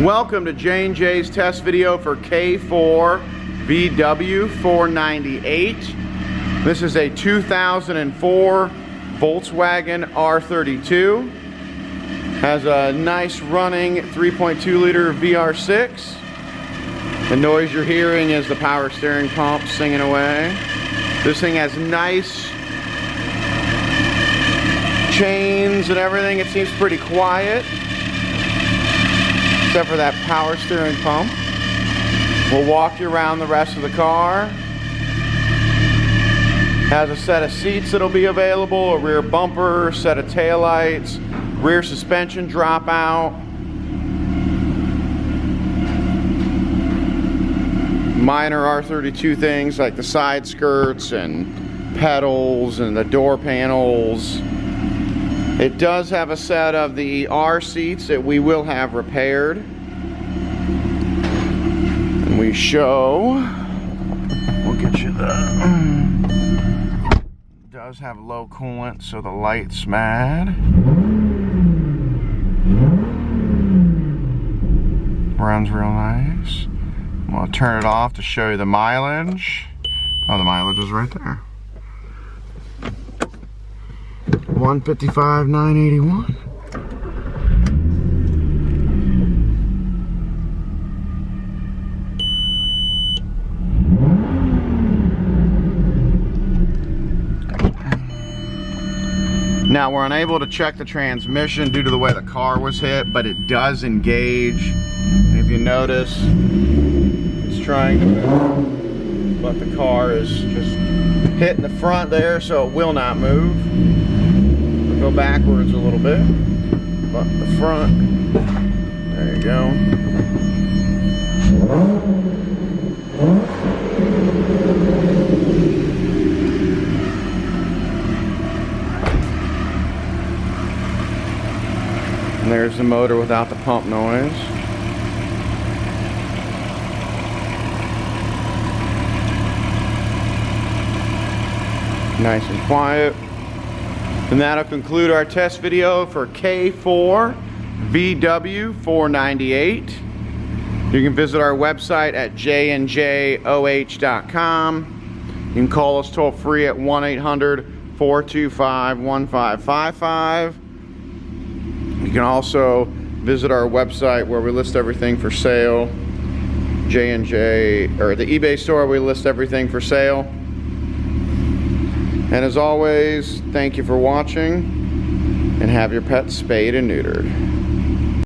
Welcome to J&J's test video for K4VW498. This is a 2004 Volkswagen R32. Has a nice running 3.2 liter VR6. The noise you're hearing is the power steering pump singing away. This thing has nice chains and everything. It seems pretty quiet, except for that power steering pump. We'll walk you around the rest of the car. Has a set of seats that'll be available, a rear bumper, set of taillights, rear suspension dropout, minor R32 things like the side skirts and pedals and the door panels. It does have a set of the R seats that we will have repaired. And we show, we'll get you the, it does have low coolant, so the light's mad. Runs real nice. I'm gonna turn it off to show you the mileage. Oh, the mileage is right there. 155,981. Now we're unable to check the transmission due to the way the car was hit, but it does engage. And if you notice, it's trying to move, but the car is just hitting the front there, so it will not move. Go backwards a little bit, but the front, there you go. And there's the motor without the pump noise. Nice and quiet. And that'll conclude our test video for K4VW498. You can visit our website at jnjoh.com. You can call us toll free at 1-800-425-1555. You can also visit our website where we list everything for sale. J&J, or the eBay store, we list everything for sale. And as always, thank you for watching, and have your pets spayed and neutered.